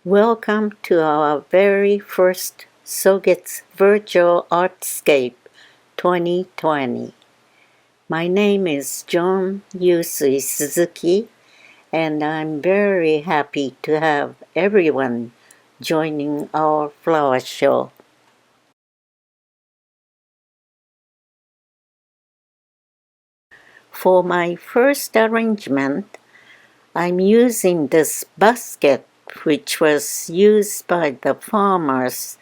Welcome to our very first Sogetsu Virtual Artscape 2020. My name is Joan Yusui Suzuki, and I'm very happy to have everyone joining our flower show. For my first arrangement, I'm using this basket which was used by the farmers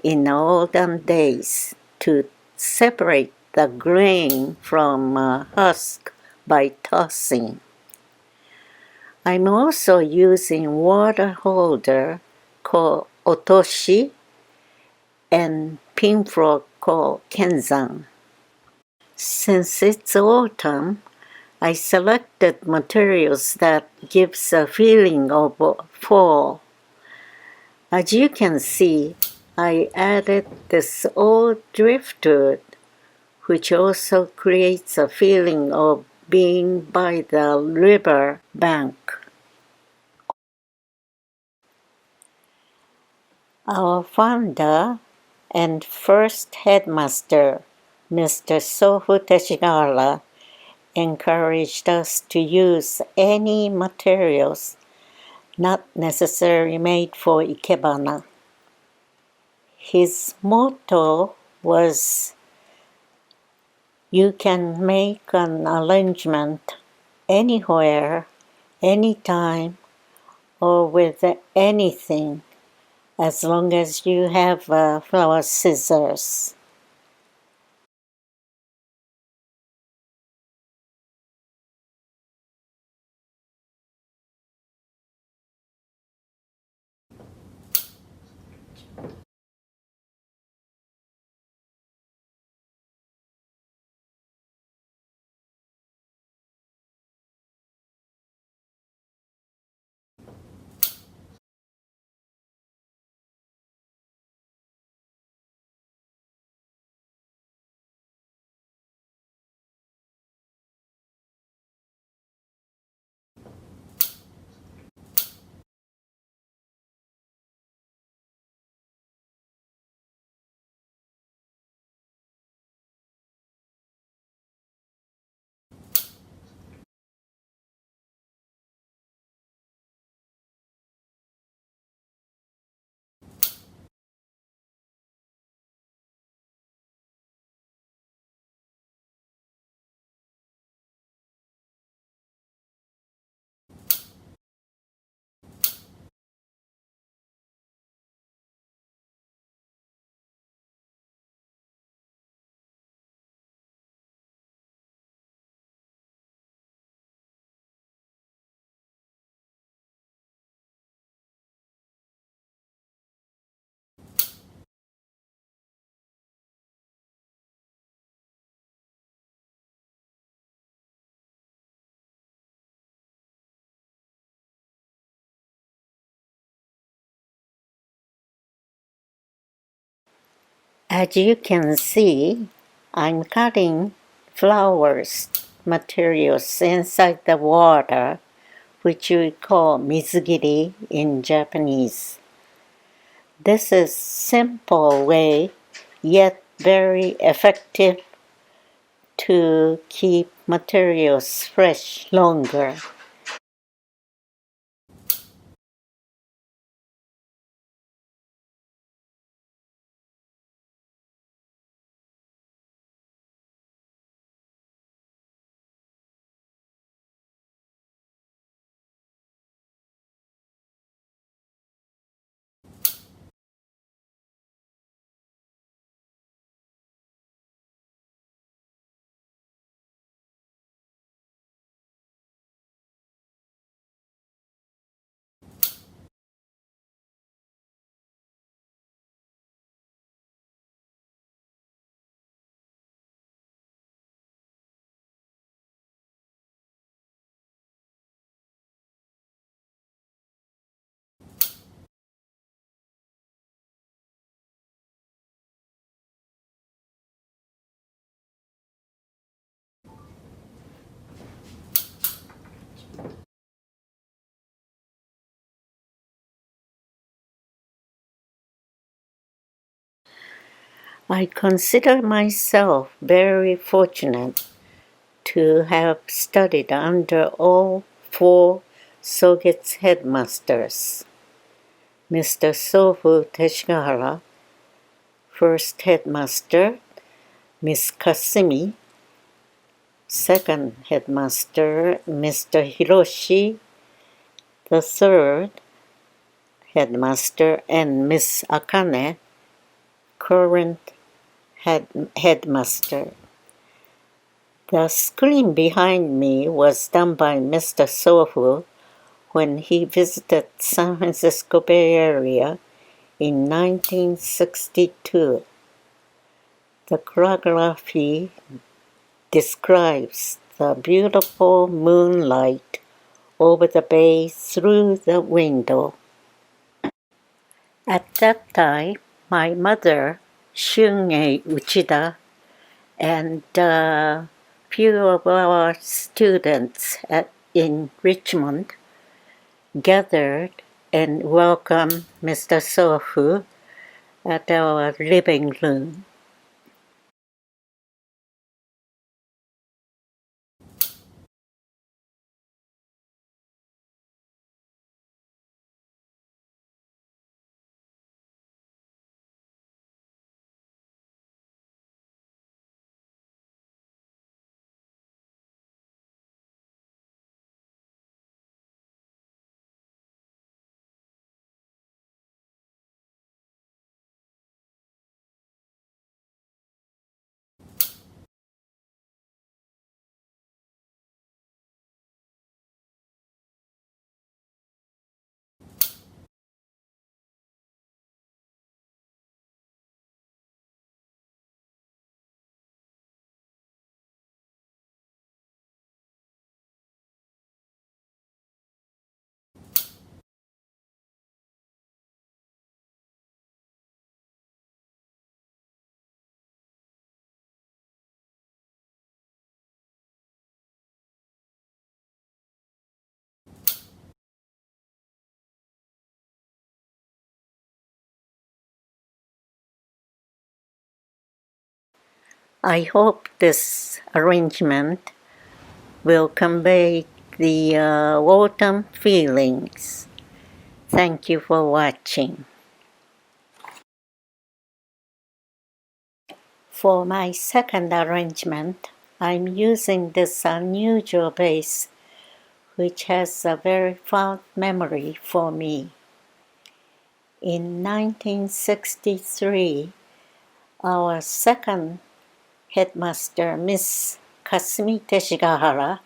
in the olden days to separate the grain from husk by tossing. I'm also using water holder called otoshi and pin frog called kenzan. Since it's autumn, I selected materials that gives a feeling of fall. As you can see, I added this old driftwood, which also creates a feeling of being by the river bank. Our founder and first headmaster, Mr. Sofu Teshigara, encouraged us to use any materials not necessarily made for Ikebana. His motto was, "You can make an arrangement anywhere, anytime, or with anything, as long as you have flower scissors." As you can see, I'm cutting flowers materials inside the water, which we call mizugiri in Japanese. This is simple way, yet very effective to keep materials fresh longer. I consider myself very fortunate to have studied under all four Sogetsu headmasters. Mr. Sofu Teshigahara, first headmaster, Miss Kasumi, second headmaster, Mr. Hiroshi, the third headmaster, and Miss Akane, current headmaster. The screen behind me was done by Mr. Sofu when he visited San Francisco Bay Area in 1962. The choreography describes the beautiful moonlight over the bay through the window. At that time, my mother, Shunei Uchida, and a few of our students in Richmond gathered and welcomed Mr. Sofu at our living room. I hope this arrangement will convey the autumn feelings. Thank you for watching. For my second arrangement, I'm using this unusual vase, which has a very fond memory for me. In 1963, our second headmaster, Miss Kasumi Teshigahara,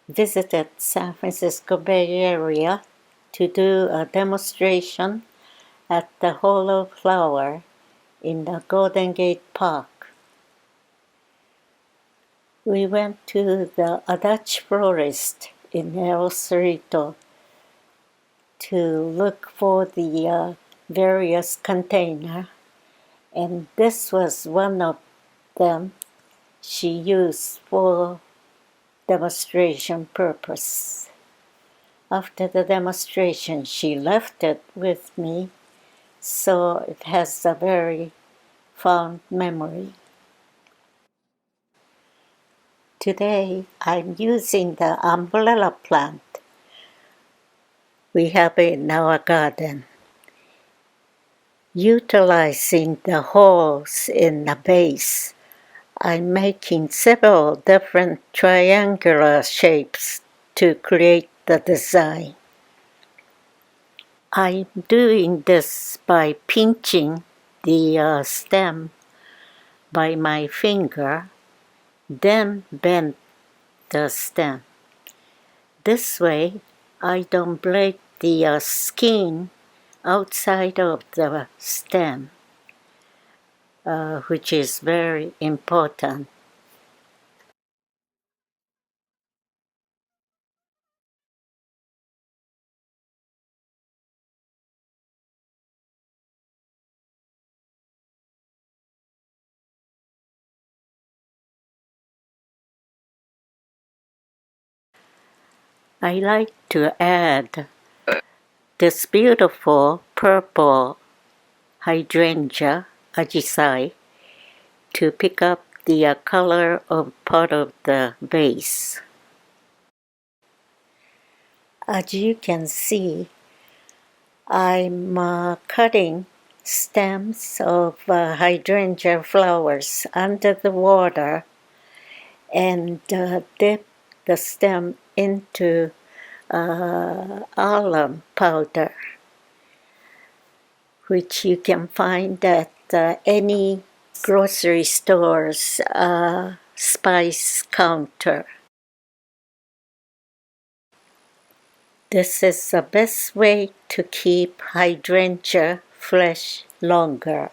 visited San Francisco Bay Area to do a demonstration at the Hollow Flower in the Golden Gate Park. We went to the Dutch florist in El Cerrito to look for the various containers, and this was one of them she used for demonstration purpose. After the demonstration, she left it with me, so it has a very fond memory. Today, I'm using the umbrella plant we have in our garden, utilizing the holes in the base. I'm making several different triangular shapes to create the design. I'm doing this by pinching the stem by my finger, then bend the stem. This way, I don't break the skin outside of the stem, which is very important. I like to add this beautiful purple hydrangea, ajisai, to pick up the color of part of the vase. As you can see, I'm cutting stems of hydrangea flowers under the water and dip the stem into alum powder, which you can find at any grocery store's spice counter. This is the best way to keep hydrangea fresh longer.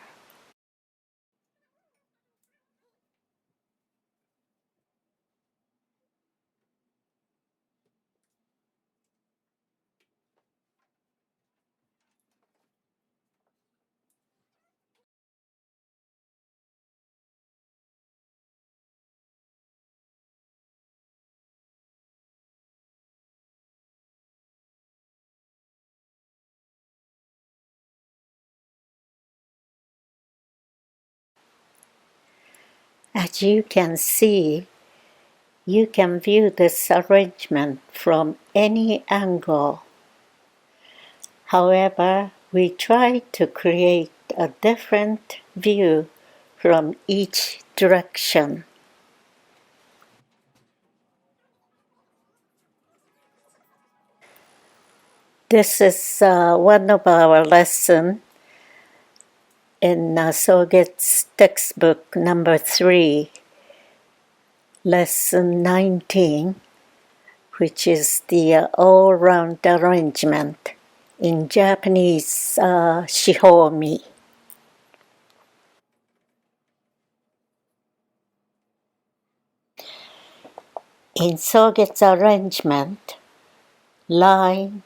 As you can see, you can view this arrangement from any angle. However, we try to create a different view from each direction. This is one of our lessons in Sogetsu textbook number 3, lesson 19, which is the all-round arrangement, in Japanese, shihomi. In Sogetsu arrangement, line,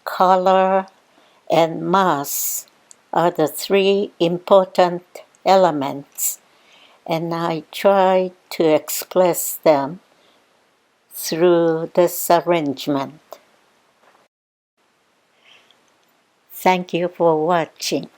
color, and mass are the 3 important elements, and I try to express them through this arrangement. Thank you for watching.